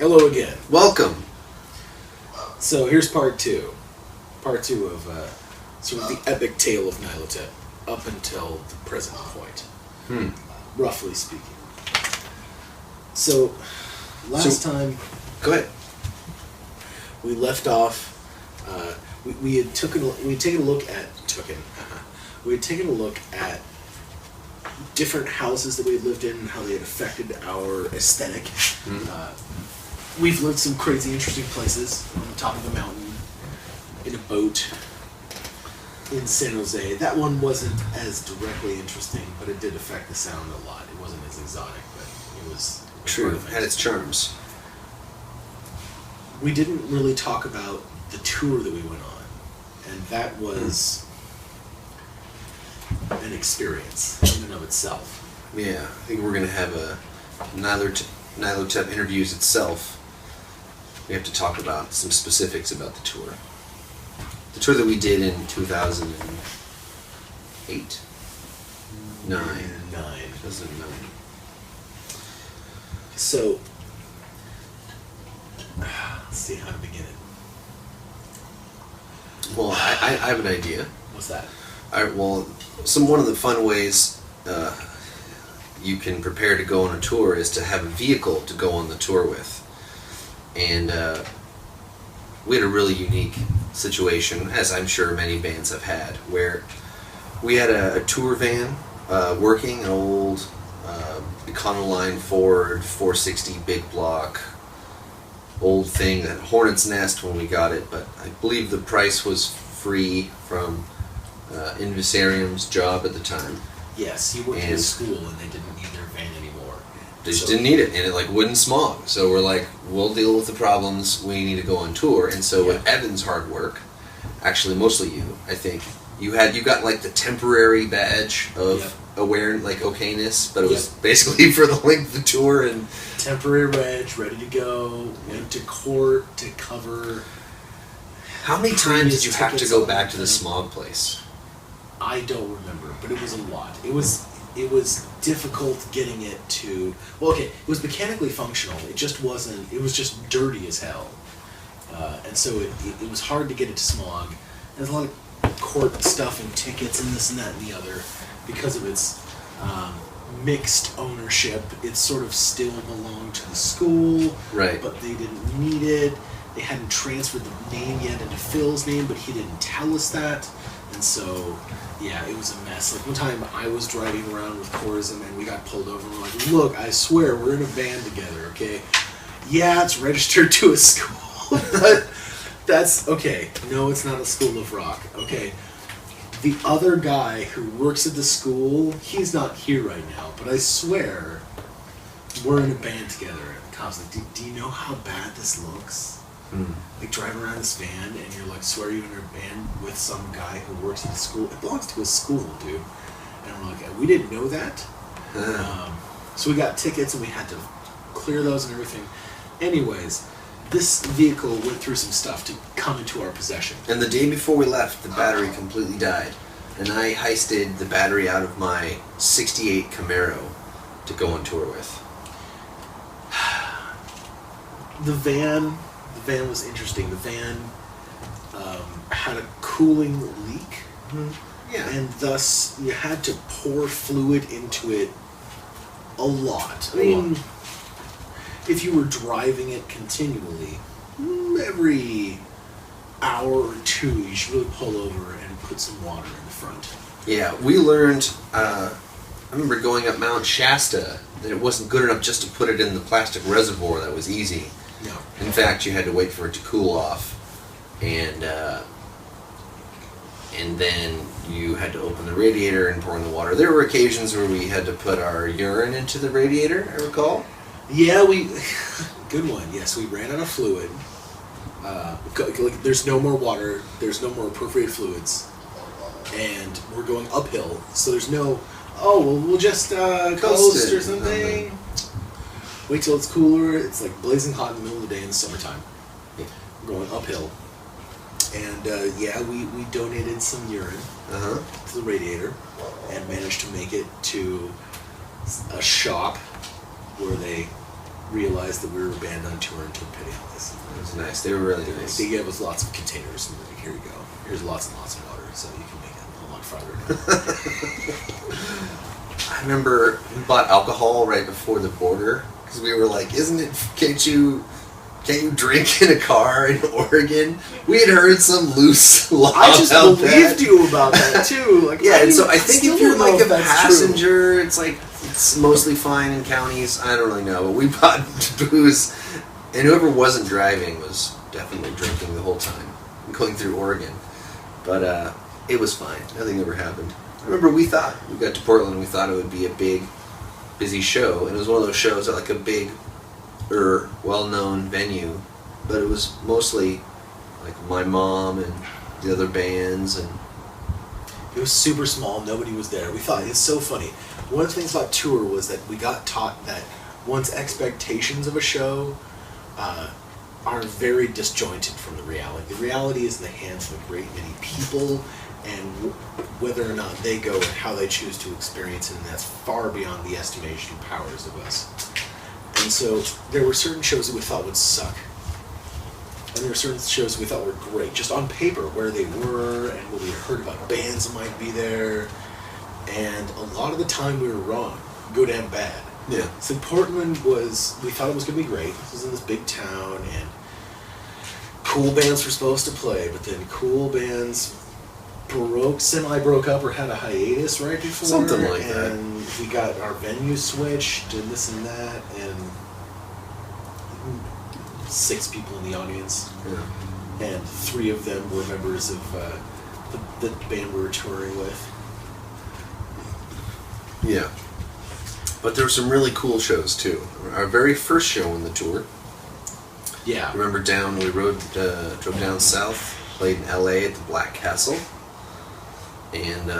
Hello again. Welcome. So here's part two. Part two of sort of the epic tale of Nihlotep up until the present point. Roughly speaking. So, last time... Go ahead. We left off... we had taken a look at different houses that we had lived in and how they had affected our aesthetic. We've lived some crazy, interesting places on the top of a mountain, in a boat, in San Jose. That one wasn't as directly interesting, but it did affect the sound a lot. It wasn't as exotic, but it was true. Had its charms. We didn't really talk about the tour that we went on, and that was an experience in and of itself. Yeah, I think we're going to have a Nihlotep Interviews itself. We have to talk about some specifics about the tour. The tour that we did in 2008? 2009. So, let's see how to begin it. Well, I have an idea. What's that? One of the fun ways you can prepare to go on a tour is to have a vehicle to go on the tour with. And we had a really unique situation, as I'm sure many bands have had, where we had a tour van working, an old Econoline Ford 460 big block, old thing, that Hornet's Nest when we got it, but I believe the price was free from Invictus job at the time. Yes, he worked at a school and they didn't need their van anymore. They just didn't need it, and it wouldn't smog. So we're like, we'll deal with the problems. We need to go on tour. And so with Evan's hard work, actually mostly you, I think, you got like the temporary badge of awareness, like okayness, but it was basically for the length of the tour. And temporary badge, ready to go, went to court to cover. How many times did you have to go back to the smog place? I don't remember, but it was a lot. It was difficult getting it to... Well, okay, it was mechanically functional. It just wasn't... It was just dirty as hell. And so it was hard to get it to smog. There's a lot of court stuff and tickets and this and that and the other. Because of its mixed ownership, it sort of still belonged to the school. Right. But they didn't need it. They hadn't transferred the name yet into Phil's name, but he didn't tell us that. And so... Yeah, it was a mess. Like one time I was driving around with Corzum and we got pulled over and we're like, look, I swear we're in a band together, okay? Yeah, it's registered to a school, but that's, okay, no, it's not a school of rock, okay? The other guy who works at the school, he's not here right now, but I swear we're in a band together. And the cop's like, do you know how bad this looks? Like driving around this van and you're like, swear you're in a band with some guy who works at the school. It belongs to a school, dude. And I'm like, we didn't know that. So we got tickets and we had to clear those and everything. Anyways, this vehicle went through some stuff to come into our possession. And the day before we left, the battery completely died. And I heisted the battery out of my 68 Camaro to go on tour with. The van was interesting. The van had a cooling leak, and thus you had to pour fluid into it a lot. I mean, if you were driving it continually, every hour or two, you should really pull over and put some water in the front. Yeah, we learned, I remember going up Mount Shasta, that it wasn't good enough just to put it in the plastic reservoir. That was easy. No. In fact, you had to wait for it to cool off, and then you had to open the radiator and pour in the water. There were occasions where we had to put our urine into the radiator, I recall. Yeah, good one. Yes, we ran out of fluid. There's no more water. There's no more appropriate fluids, and we're going uphill. So there's no. Oh, well, we'll just coast or something. Wait till it's cooler. It's like blazing hot in the middle of the day in the summertime. We're going uphill. And we donated some urine to the radiator and managed to make it to a shop where they realized that we were a band on tour and took pity on us. It was nice. They were really nice. They gave us lots of containers and like, here you go. Here's lots and lots of water, so you can make it a lot farther. I remember we bought alcohol right before the border because we were like, can't you drink in a car in Oregon? We had heard some loose law. I just about believed that. you about that too. Like, Yeah, and so I think still if you're don't know like if a that's passenger, it's like it's mostly fine in counties. I don't really know, but we bought booze, and whoever wasn't driving was definitely drinking the whole time, going through Oregon. But it was fine. Nothing ever happened. I remember we got to Portland and we thought it would be a big, busy show, and it was one of those shows at like a big, well-known venue, but it was mostly like my mom and the other bands, and It was super small. Nobody was there. We thought it's so funny. One of the things about tour was that we got taught that one's expectations of a show are very disjointed from the reality. The reality is in the hands of a great many people, and whether or not they go and how they choose to experience it, and that's far beyond the estimation powers of us. And so there were certain shows that we thought would suck. And there were certain shows that we thought were great, just on paper, where they were and what we had heard about bands that might be there. And a lot of the time we were wrong, good and bad. yeah, So Portland we thought it was going to be great. This was in this big town, and cool bands were supposed to play, but then cool bands semi-broke up or had a hiatus right before. Something like that. And we got our venue switched and this and that, and 6 people in the audience, yeah. and 3 of them were members of the band we were touring with. Yeah. But there were some really cool shows too. Our very first show on the tour. Yeah. I remember we drove down south, played in LA at the Black Castle, and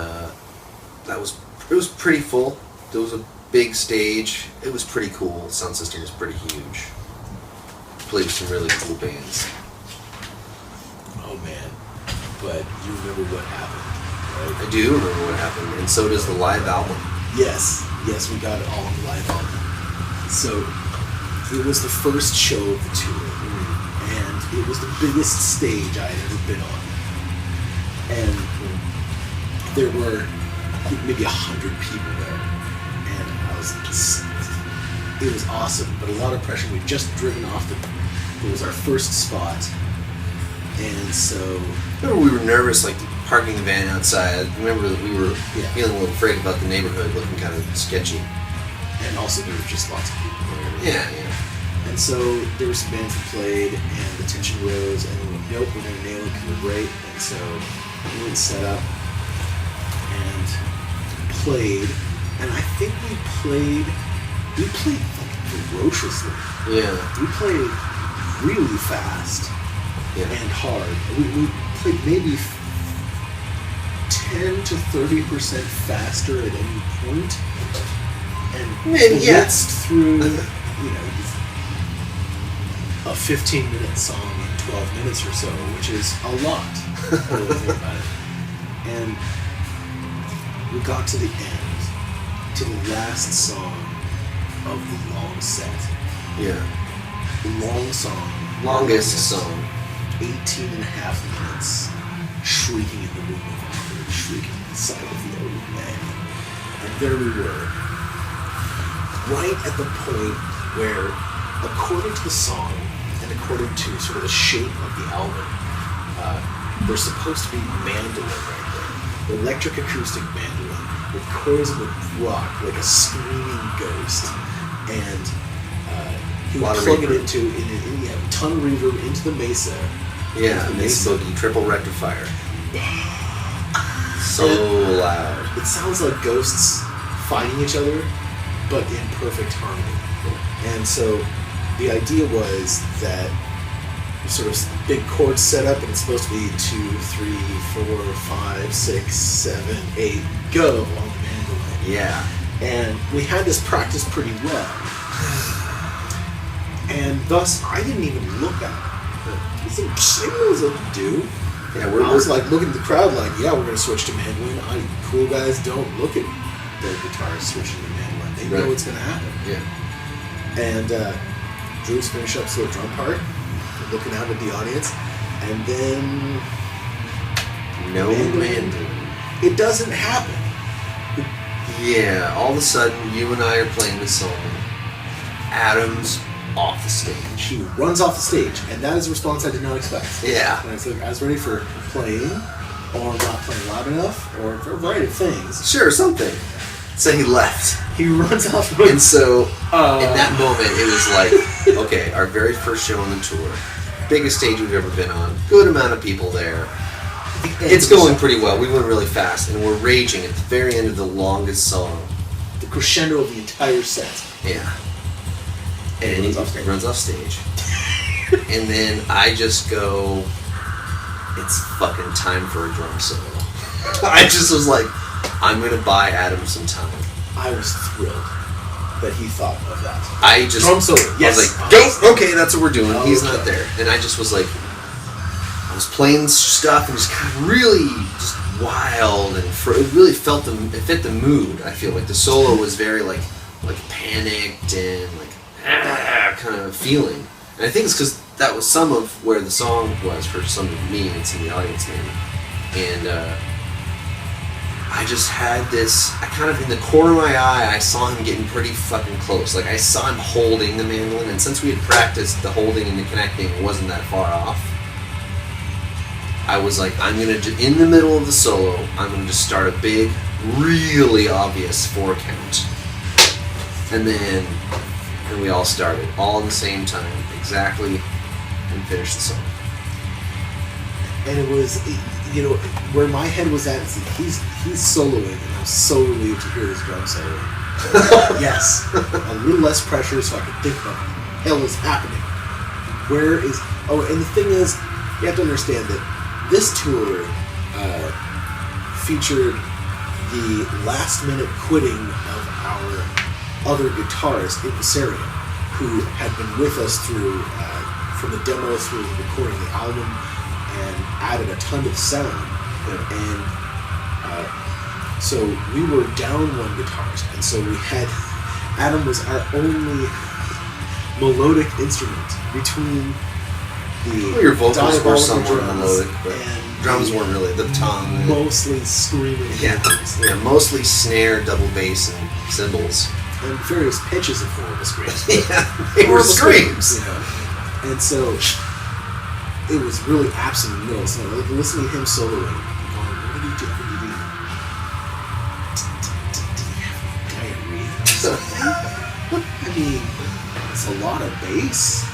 it was pretty full. There was a big stage. It was pretty cool. Sound system was pretty huge. Played with some really cool bands. Oh man. But you remember what happened, right? I do remember what happened, and so does the live album. Yes, we got it all on the live album. So it was the first show of the tour, and it was the biggest stage I had ever been on. And there were maybe 100 people there, and it was awesome, but a lot of pressure. We'd just driven off it was our first spot, and so Remember we were nervous, like parking the van outside. Remember that we were feeling a little afraid about the neighborhood, looking kind of sketchy. and also there were just lots of people there. Yeah. And so there were some bands that played, and the tension rose, and we went, nope, we're going to nail it because we're great. And so we went set up and played, and I think we played like ferociously. Yeah. We played really fast and hard. We played maybe 10 to 30% faster at any point, and blitzed through, a 15-minute song in 12 minutes or so, which is a lot when you think about it. And we got to the end, to the last song of the long set. Yeah. Long song. Longest song. 18 and a half minutes, shrieking in the room of honor, shrieking inside of the old man. And there we were, right at the point where, according to the song, and according to sort of the shape of the album, there's supposed to be mandolin right there. Electric acoustic mandolin, with chords that would rock like a screaming ghost. And he would plug it into a ton of reverb into the mesa. Yeah, Mesa Boogie, triple rectifier. So loud. It sounds like ghosts fighting each other, but in perfect harmony. And so the idea was that sort of big chord setup, and it's supposed to be 2, 3, 4, 5, 6, 7, 8, go on the mandolin. Yeah. And we had this practiced pretty well. And thus, I didn't even look at it. It was what to do. Yeah, I was like looking at the crowd like, yeah, we're going to switch to mandolin. Cool guys don't look at their guitars switching to mandolin. They know what's going to happen. Yeah. And Drew's finish up slow drum part, looking out at the audience, and then No mandolin. It doesn't happen. Yeah, all of a sudden, you and I are playing the song. Adam's off the stage. He runs off the stage, and that is a response I did not expect. Yeah. And I was ready for playing, or not playing loud enough, or for a variety of things. Sure, something. So he left. He runs off. And so, in that moment, it was like, okay, our very first show on the tour, biggest stage we've ever been on, good amount of people there. It's going pretty well. We went really fast, and we're raging at the very end of the longest song. The crescendo of the entire set. Yeah. And he runs off stage. And then I just go, it's fucking time for a drum solo. I just was like, I'm going to buy Adam some time. I was thrilled that he thought of that. I just... Drum solo, yes. I was like, go! Okay, that's what we're doing. He's not there. And I just was like... I was playing stuff and just kind of really just wild, and it really felt it fit the mood. I feel like the solo was very like panicked and like kind of feeling. And I think it's because that was some of where the song was for some of me and some of the audience maybe. And I just had this. I kind of in the corner of my eye, I saw him getting pretty fucking close. Like I saw him holding the mandolin, and since we had practiced the holding and the connecting, it wasn't that far off. I was like, I'm going to, in the middle of the solo, I'm going to just start a big, really obvious 4 count. And we all started, all at the same time, exactly, and finished the song. And it was, where my head was at, he's soloing, and I'm so relieved to hear his drum solo. Yes, a little less pressure so I could think about what the hell is happening. And the thing is, you have to understand that this tour featured the last-minute quitting of our other guitarist, Invictus, who had been with us through from the demo through the recording of the album and added a ton of sound. And so we were down one guitarist, and so we had Adam was our only melodic instrument between your vocals were somewhat drums melodic, but drums weren't really the tongue. Mostly screaming. Yeah, mostly snare, double bass, and cymbals. And various pitches of horrible screams. Yeah, they were screams. And so it was really absent in the middle. So like listening to him soloing, going, what did he do? Did he have diarrhea or something? I mean, it's a lot of bass.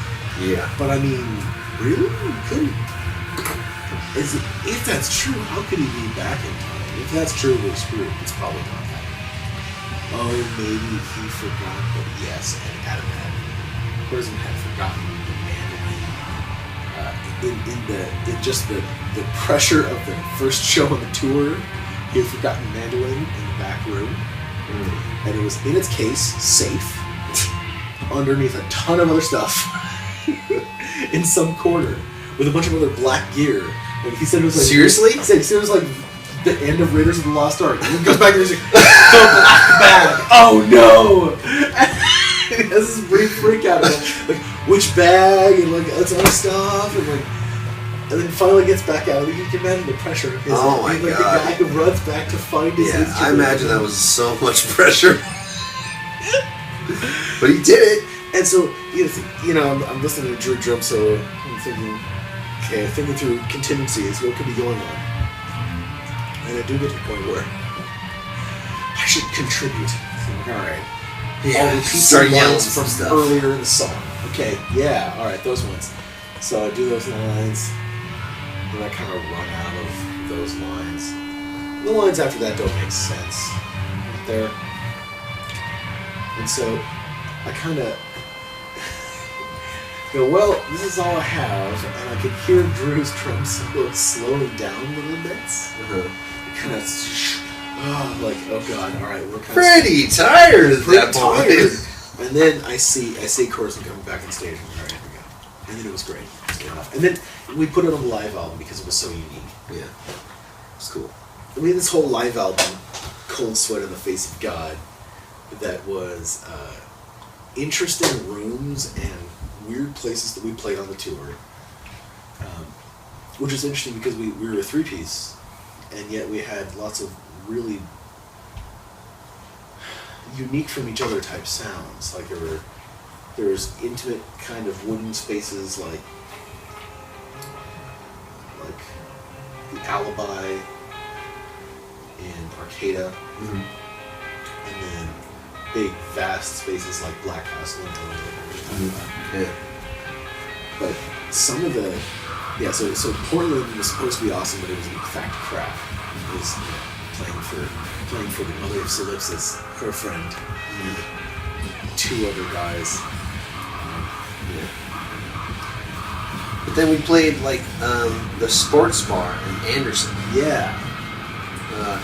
Yeah. But I mean, really? Couldn't. If that's true, how could he be back in time? If that's true, we're screwed. It's probably not that. Oh, maybe he forgot, but yes, and Adam Corzin had forgotten the mandolin. In just the pressure of the first show on the tour, he had forgotten mandolin in the back room. And it was in its case, safe, underneath a ton of other stuff, in some corner, with a bunch of other black gear. Like he said it was like... Seriously? He said it was like the end of Raiders of the Lost Ark. And he goes back there and he's like, the black bag! Oh no! And he has this brief freak out of like, which bag? And like, that's other stuff. And then finally gets back out. You can imagine the pressure. Oh my God. God. The guy who runs back to find his instrument. I imagine that was so much pressure. But he did it. And so, I'm listening to Drew drum solo. I'm thinking through contingencies, what could be going on. And I do get to the point where I should contribute. So I'm like, alright. Yeah, I'll repeat start some yelling lines from stuff. earlier in the song. Okay, yeah, alright, those ones. So I do those lines, then I kind of run out of those lines. The lines after that don't make sense. Right there. And so I kind of go, well, this is all I have, and I could hear Drew's drum solo slowing down a little bit. Kind of, like, oh god, all right, we're kind pretty tired at that point. And then I see Corzin coming back on stage, and all right, here we go. And then it was great. It was good enough. And then we put it on the live album because it was so unique. Yeah, it's cool. We had this whole live album, Cold Sweat on the Face of God, that was interesting rooms and weird places that we played on the tour, which is interesting because we were a three-piece, and yet we had lots of really unique from each other type sounds. Like there's intimate kind of wooden spaces like the Alibi in Arcata, and then big vast spaces like Black Castle and Yeah. But some of the so Portland was supposed to be awesome, but it was in fact crap. It was playing for the mother of Solipsis, her friend, and two other guys. But then we played like the sports bar in Anderson. Yeah.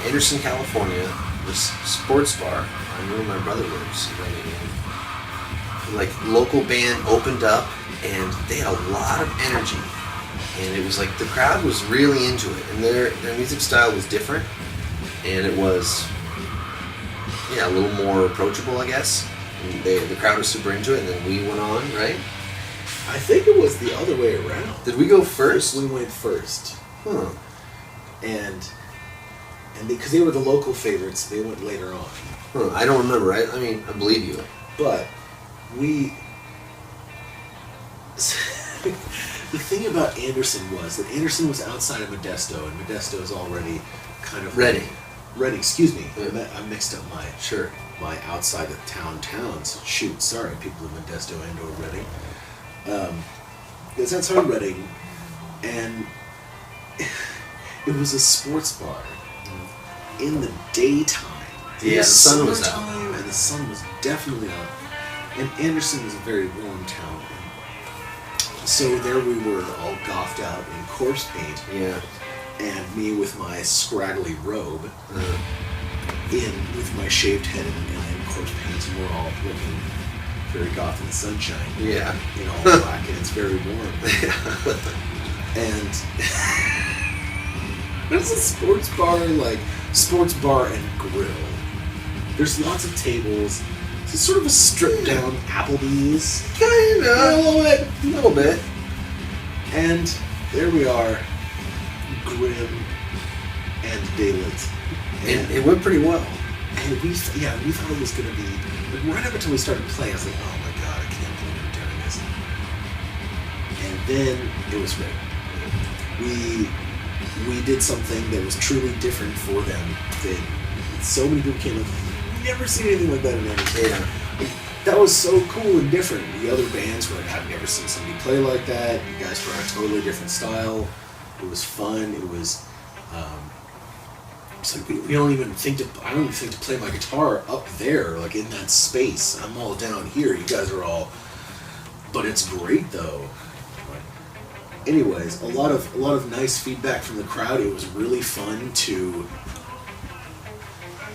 Anderson, California. This sports bar. I know where my brother lives. Right in. Like local band opened up, and they had a lot of energy, and it was like the crowd was really into it, and their music style was different, and it was a little more approachable, I guess. And the crowd was super into it, and then we went on, right? I think it was the other way around. Did we go first? We went first. Huh. And because they were the local favorites, they went later on. Huh. I don't remember. I mean, I believe you. But the thing about Anderson was that Anderson was outside of Modesto, and Modesto is already kind of Reading. Reading, excuse me. Yeah. I mixed up Sure. my outside of towns. Shoot, sorry, people in Modesto and or Reading. It's outside of Reading, and it was a sports bar in the daytime. Yeah, the sun was out. Summertime, and the sun was definitely out. And Anderson was a very warm town. So there we were, all goughed out in corpse paint. Yeah. And me with my scraggly robe, with my shaved head and corpse paint, and we're all looking very goth in the sunshine. Yeah. In all black, and it's very warm. And there's a sports bar and grill. There's lots of tables. It's sort of a stripped down Applebee's. Kinda. A little bit. And there we are, grim and daylit. And it went pretty well. And we thought it was going to be, right up until we started playing, I was like, oh my god, I can't believe we're doing this. And then it was great. We did something that was truly different for them. So many people came up, never seen anything like that in anything. Yeah. That was so cool and different. The other bands were like, I've never seen somebody play like that. You guys were a totally different style. It was fun. It was, it's like I don't even think to play my guitar up there, like in that space. I'm all down here. You guys are all, but it's great though. Anyways, a lot of nice feedback from the crowd. It was really fun to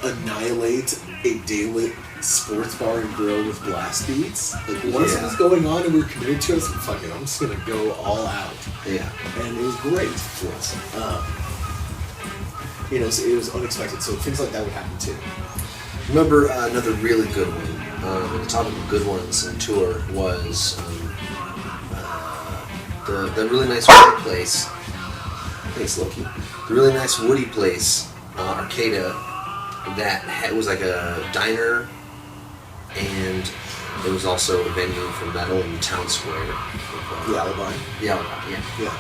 annihilate a daylit sports bar and grill with blast beats. Like once it was going on and we were committed to it, I was like, fuck it, I'm just gonna go all out. Yeah. And it was great. It was unexpected. So things like that would happen too. Remember another really good one. The topic of good ones in tour was the really nice woody place. Thanks, Loki. The really nice woody place, Arcata, that was like a diner, and it was also a venue for metal in the town square. The Alibi. The Alibi, yeah. Yeah.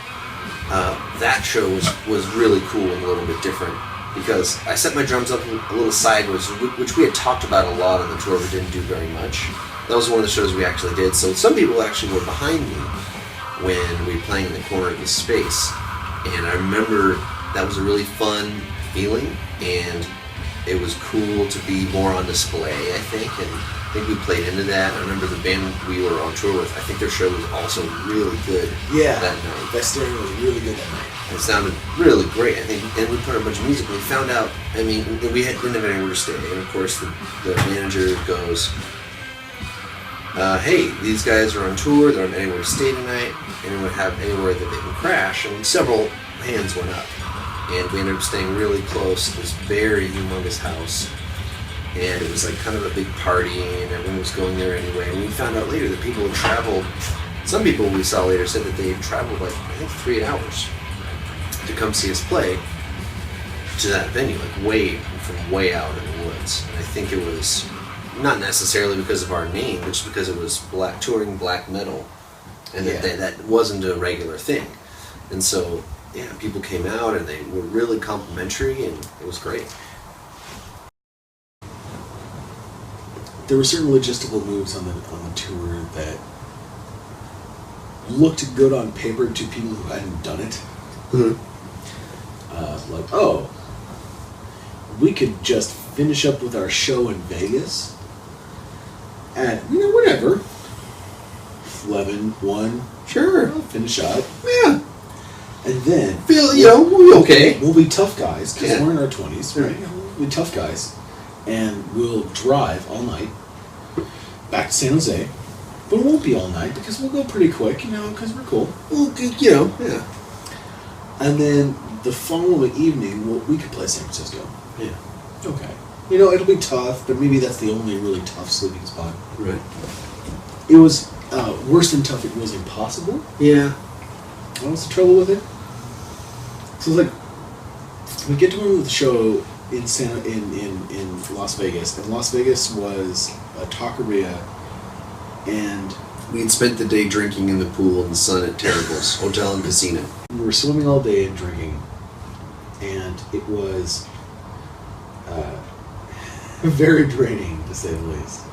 That show was really cool and a little bit different because I set my drums up a little sideways, which we had talked about a lot on the tour, but didn't do very much. That was one of the shows we actually did. So some people actually were behind me when we were playing in the corner of the space, and I remember that was a really fun feeling, and it was cool to be more on display, I think, and I think we played into that. I remember the band we were on tour with, I think their show was also really good that night. Vestarian was really good that night. It sounded really great, I think, and we put a bunch of music, and we found out, I mean, we didn't have anywhere to stay, and of course the manager goes, hey, these guys are on tour, they're on anywhere to stay tonight, anyone have anywhere that they can crash, and several hands went up. And we ended up staying really close to this very humongous house. And it was like kind of a big party, and everyone was going there anyway. And we found out later that people had traveled Some people we saw later said that they traveled like, I think, 3 hours to come see us play to that venue, like way out in the woods. And I think it was not necessarily because of our name, but just because it was touring black metal, and that wasn't a regular thing. And so, yeah, people came out and they were really complimentary, and it was great. There were certain logistical moves on the tour that looked good on paper to people who hadn't done it. Like, oh, we could just finish up with our show in Vegas at, whatever, 11, 1, sure, I'll finish up. Yeah. And then, we'll be okay. We'll be tough guys, because we're in our 20s, right? We'll be tough guys. And we'll drive all night back to San Jose. But it won't be all night, because we'll go pretty quick, because we're cool. Well, yeah. And then the following evening, we could play San Francisco. Yeah. Okay. It'll be tough, but maybe that's the only really tough sleeping spot. Right. It was worse than tough. It was impossible. Yeah. What was the trouble with it? So it's like, we get to one with the show in Las Vegas, and Las Vegas was a taqueria, and we'd spent the day drinking in the pool in the sun at Terrible's Hotel and Casino. We were swimming all day and drinking, and it was very draining, to say the least.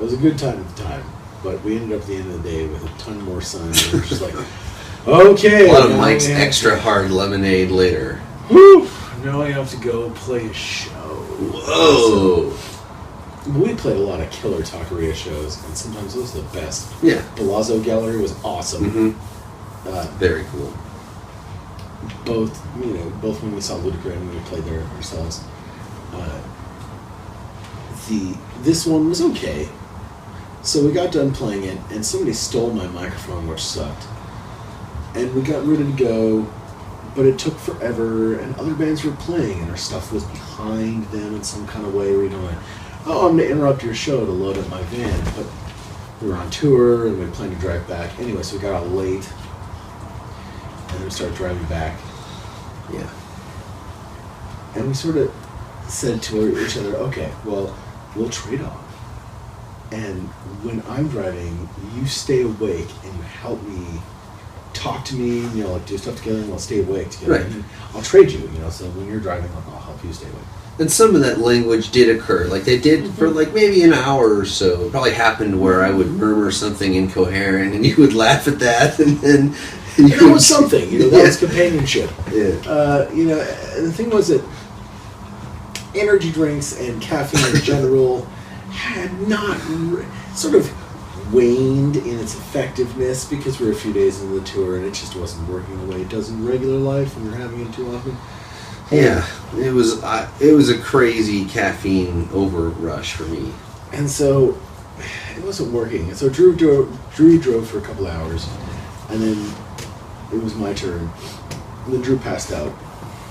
It was a good time at the time, but we ended up at the end of the day with a ton more sun, and it was just like, okay. A lot of Mike's extra hard lemonade later. Whew! Now I have to go play a show. Whoa! We played a lot of killer taqueria shows, and sometimes those are the best. Yeah. Palazzo Gallery was awesome. Very cool. Both when we saw Ludacris and we played there ourselves. This one was okay. So we got done playing it, and somebody stole my microphone, which sucked. And we got ready to go, but it took forever, and other bands were playing, and our stuff was behind them in some kind of way where I'm going to interrupt your show to load up my van. But we were on tour, and we planned to drive back. Anyway, so we got out late, and then we started driving back. Yeah. And we sort of said to each other, okay, well, we'll trade off. And when I'm driving, you stay awake and you help me, talk to me, do stuff together, and we'll stay awake together. Right. And I'll trade you, so when you're driving, I'll help you stay awake. And some of that language did occur. Like they did for like maybe an hour or so. It probably happened where I would murmur something incoherent and you would laugh at that, and then it was something, that was companionship. Yeah. The thing was that energy drinks and caffeine in general had not sort of waned in its effectiveness because we're a few days into the tour and it just wasn't working the way it does in regular life when you're having it too often. Yeah, it was a crazy caffeine over rush for me. And so it wasn't working. And so Drew drove for a couple hours, and then it was my turn. And then Drew passed out.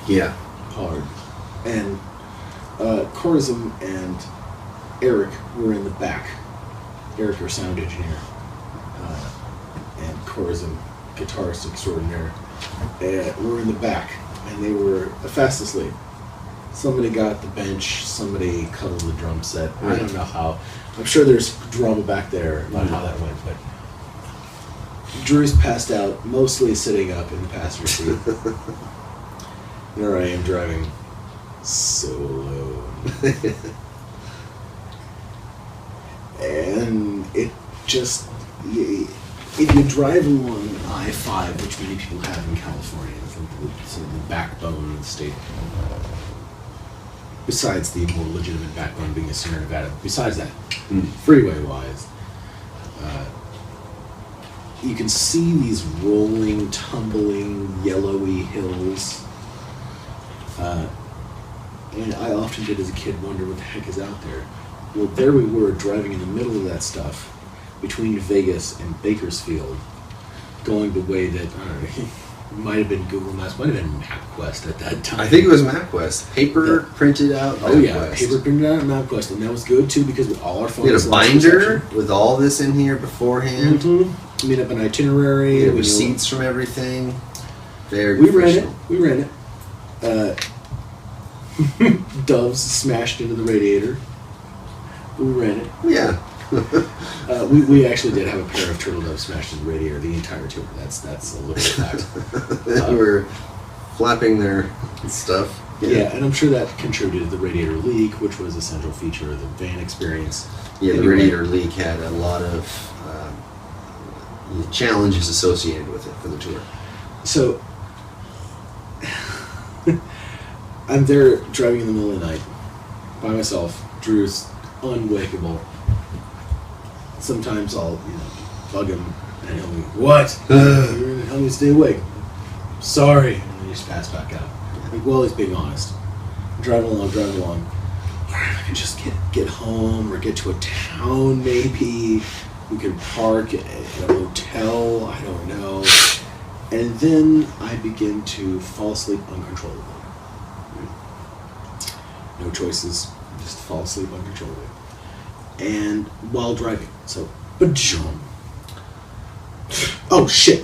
Yeah. Hard. And Corzum and Eric were in the back. Eric, our sound engineer, and Corzum, guitarist extraordinaire, were in the back, and they were fast asleep. Somebody got the bench, somebody cuddled the drum set. I don't know how. I'm sure there's drama back there about how that went, but Drew's passed out, mostly sitting up in the passenger seat. There I am driving solo. And it just, if you drive along I-5, which many people have in California, it's sort of the backbone of the state, besides the more legitimate backbone being a Sierra Nevada, besides that, freeway-wise, you can see these rolling, tumbling, yellowy hills. And I often did as a kid wonder what the heck is out there. Well, there we were driving in the middle of that stuff between Vegas and Bakersfield, going the way that, I don't know, Might have been Google Maps, might have been MapQuest at that time. I think it was MapQuest. Paper printed out. Oh yeah, MapQuest. paper printed out MapQuest, and that was good too because with all our phones. We had a binder with all this in here beforehand. Mm-hmm. Made up an itinerary. We had receipts from everything. Very We ran it. professional. We ran it. Doves smashed into the radiator. We ran it. Yeah. We actually did have a pair of turtle doves smashed into the radiator the entire tour. That's a little fact. They were flapping their stuff. Yeah, and I'm sure that contributed to the radiator leak, which was a central feature of the van experience. Yeah, the Anyway. radiator leak had a lot of challenges associated with it for the tour. So, I'm there driving in the middle of the night by myself. Drew's unwakeable. Sometimes I'll, bug him and he'll be, "What? You're gonna help me stay awake." "Sorry." And he just pass back out. Like, well, he's being honest. Driving along. Alright, I can just get home or get to a town maybe. We could park at a hotel, I don't know. And then I begin to fall asleep uncontrollably. No choices, just fall asleep uncontrollably. And while driving, so, ba-jum. Oh shit,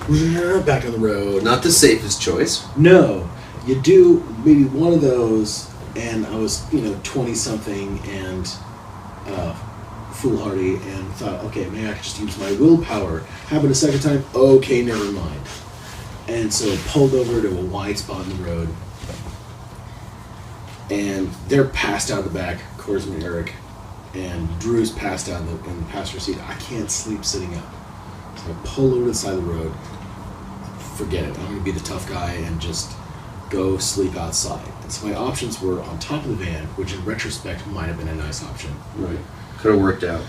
back on the road. Not the safest choice. No, you do maybe one of those, and I was, 20-something and foolhardy and thought, okay, maybe I could just use my willpower. Happened a second time, okay, never mind. And so pulled over to a wide spot in the road, and they're passed out of the back, Corzman and Eric, and Drew's passed out in the passenger seat. I can't sleep sitting up. So I pull over to the side of the road. Forget it. I'm going to be the tough guy and just go sleep outside. And so my options were on top of the van, which in retrospect might have been a nice option. Right. Could have worked out.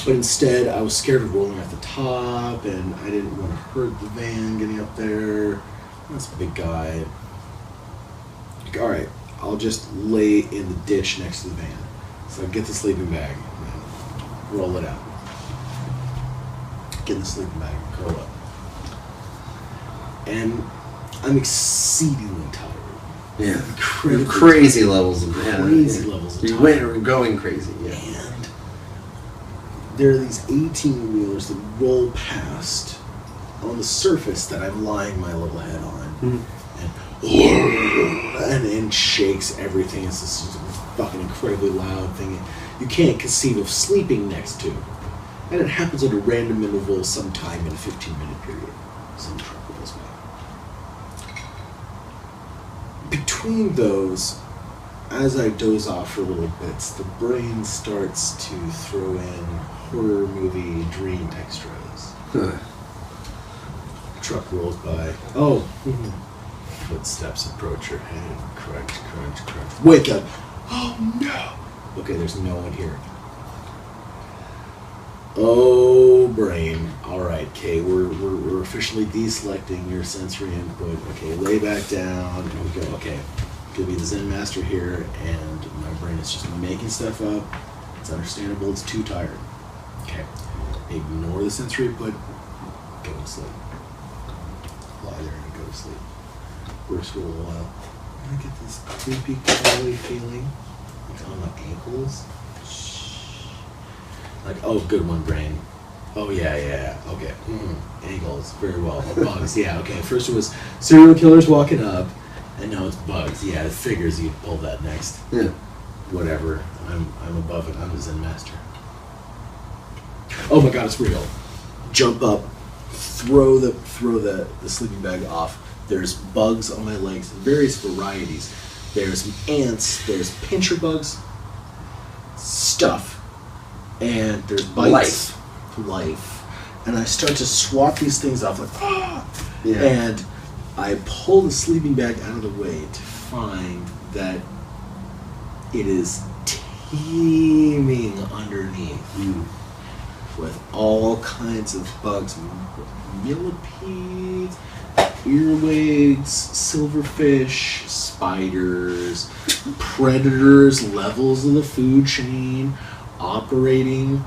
But instead, I was scared of rolling off the top, and I didn't want to hurt the van getting up there. That's a big guy. Like, all right, I'll just lay in the ditch next to the van. So I get the sleeping bag and roll it out. Get in the sleeping bag and curl up. And I'm exceedingly tired. Yeah. Incredibly Crazy tired. levels of Crazy levels of You tired. went going crazy. Yeah. And there are these 18-wheelers that roll past on the surface that I'm lying my little head on. And shakes everything. It's this fucking incredibly loud thing you can't conceive of sleeping next to. And it happens at a random interval sometime in a 15-minute period. Some truck rolls by. Between those, as I doze off for little bits, the brain starts to throw in horror movie dream extras. Truck rolls by. Oh, footsteps approach your head. Crunch, crunch, crunch. Wake up! Oh no! Okay, there's no one here. Oh, brain. Alright, okay, we're officially deselecting your sensory input. Okay, lay back down. And we go, okay, could be the Zen master here, and my brain is just making stuff up. It's understandable, it's too tired. Okay, ignore the sensory input, go to sleep. Lie there and go to sleep. Works for a little while. I get this creepy, crawly feeling, like on my ankles. Like, oh, good one, brain. Oh, yeah, okay. Ankles, very well. Oh, bugs, yeah, okay. First it was serial killers walking up, and now it's bugs. Yeah, it figures you'd pull that next. Yeah. Whatever. I'm above it. I'm a Zen master. Oh my god, it's real. Jump up, throw the sleeping bag off. There's bugs on my legs, various varieties. There's ants, there's pincher bugs, stuff. And there's bites. Life. And I start to swat these things off like, ah! Yeah. And I pull the sleeping bag out of the way to find that it is teeming underneath with all kinds of bugs. Millipedes, earwigs, silverfish, spiders, predators, levels of the food chain, operating,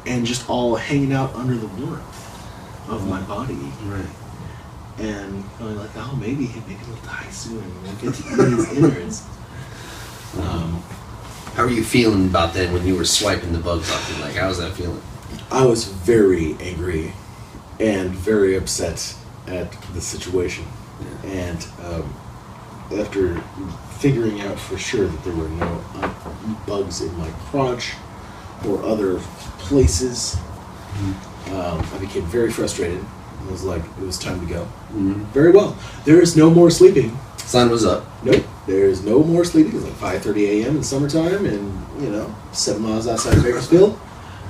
and just all hanging out under the warmth of my body. Right. And I'm like, oh, maybe he'll die soon. We'll get to eat his innards. How were you feeling about that when you were swiping the bugs off? Like, how was that feeling? I was very angry and very upset at the situation. Yeah. And after figuring out for sure that there were no bugs in my crotch or other places, I became very frustrated. I was like, it was time to go. Very well. There is no more sleeping. Sun was up. Nope. There's no more sleeping. It's like 5:30 a.m. in summertime and, 7 miles outside of Bakersfield.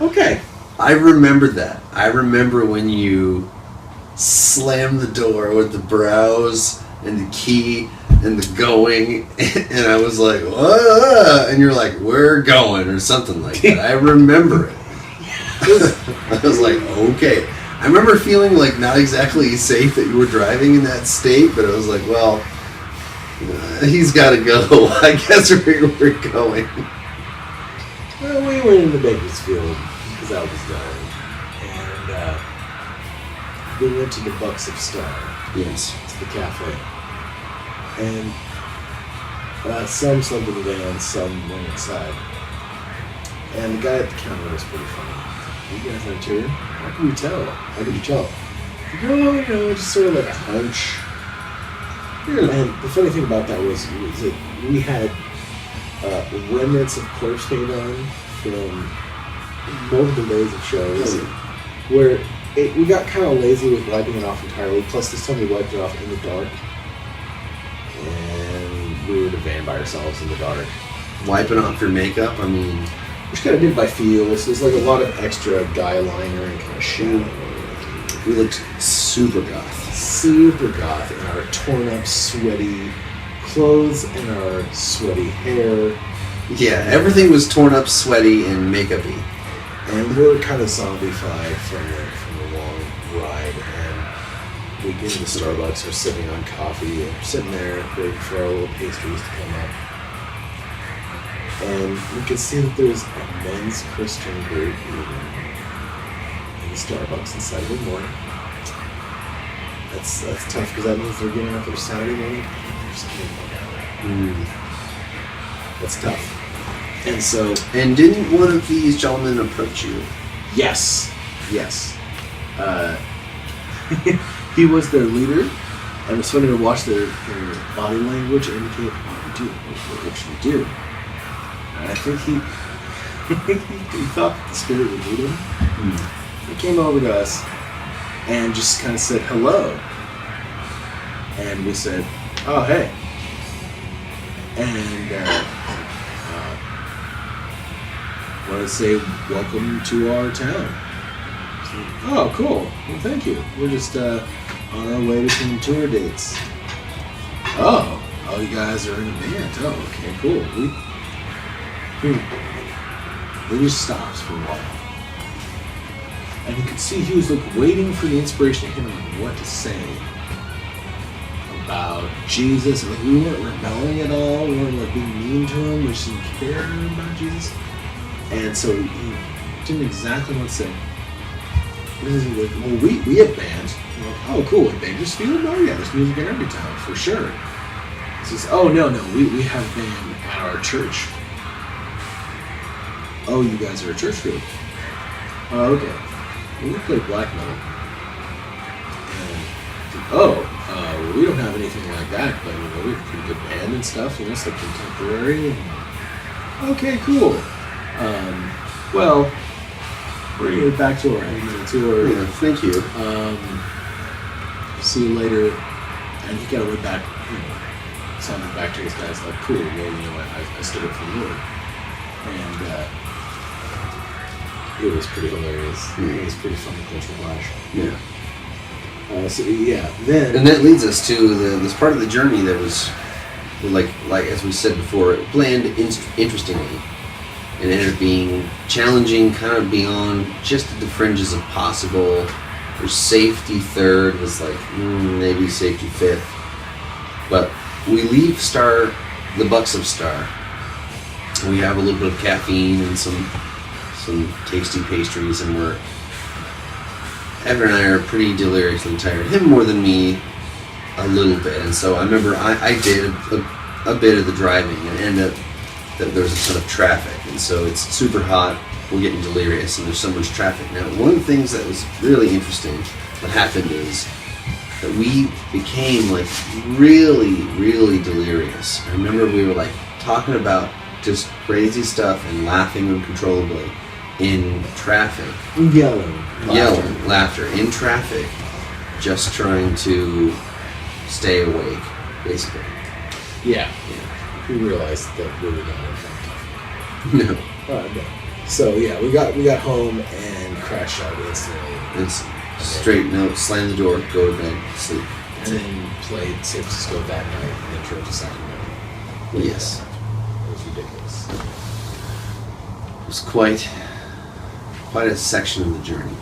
Okay. I remember that. I remember when you slammed the door with the browse and the key and the going, and I was like, "Whoa!" And you're like, "We're going," or something like that. I remember it. I was like, "Okay." I remember feeling like not exactly safe that you were driving in that state, but I was like, "Well, he's got to go. I guess we're going." Well, we went into Bakersfield because I was done, and we went to the Bucks of Star. Yes. To the cafe. And some slept in the van, some went inside. And the guy at the counter was pretty funny. You guys have interior? How can we tell? How could you tell? Just sort of like a hunch. And the funny thing about that was that we had remnants of corpse paint on from multiple days of shows, where we got kind of lazy with wiping it off entirely. Plus, this time we wiped it off in the dark, and we were in a van by ourselves in the dark. Wiping off your makeup, I mean... We just kind of did it by feel. So there's like a lot of extra guy liner and kind of shadow. We looked super goth. Super goth in our torn up, sweaty clothes and our sweaty hair. Yeah, everything was torn up, sweaty, and makeup-y. And we're kind of zombie-fied from the long ride. And we get into Starbucks, we're sipping on coffee, and we're sitting there waiting for our little pastries to come up. And we could see that there's a men's Christian group meeting in the Starbucks on Saturday morning. That's tough because that means they're getting up there Saturday morning and they're Sunday morning. That's tough. And so... And didn't one of these gentlemen approach you? Yes. He was their leader, and it's funny to watch their body language indicate what should we do. And I think he thought that the spirit would lead him. He came over to us and just kind of said hello. And we said, oh, hey. And wanted to say welcome to our town. So, oh, cool. Well, thank you. We're just on our way to some tour dates. Oh, you guys are in a band. Oh, okay, cool. We just stopped for a while. And you could see he was like waiting for the inspiration to hit him on what to say about Jesus. Like we weren't rebelling at all. We weren't like being mean to him. We just didn't care about Jesus. And so he didn't exactly know what to say. And he was like, well, we have band. I'm like, oh, cool. In Bakersfield? Oh, yeah, there's music in every town, for sure. He says, oh, no, we have band at our church. Oh, you guys are a church group? Oh, okay. Well, we play black metal. And, we don't have anything like that, but, we have a pretty good band and stuff, it's like contemporary. Okay, cool. Well, we're going to get back to our heading tour. Yeah, thank you. See you later. And he kind of went back, sounded back to his guys like, cool, well, I stood up for the Lord. And, it was pretty hilarious. It was pretty funny cultural flash. Yeah. Then... And that leads us to this part of the journey that was, like as we said before, it planned interestingly. It ended up being challenging, kind of beyond just the fringes of possible. There's safety third, was like, maybe safety fifth. But we leave the Bucks of Star. We have a little bit of caffeine and some tasty pastries, and Evan and I are pretty deliriously tired. Him more than me, a little bit. And so I remember I did a bit of the driving, and ended up that there was a ton of traffic, and so it's super hot. We're getting delirious, and there's so much traffic. Now, one of the things that was really interesting, what happened is that we became like really, really delirious. I remember we were like talking about just crazy stuff and laughing uncontrollably in traffic. Yelling. Laughter in traffic, just trying to stay awake, basically. Yeah. We realized that we were not in fact. No. No. So yeah, we got home and crashed out instantly. It's straight note, slam the door, go to bed, sleep. And then played San Francisco that night and then drove to Sacramento. Yes. It was ridiculous. It was quite a section of the journey.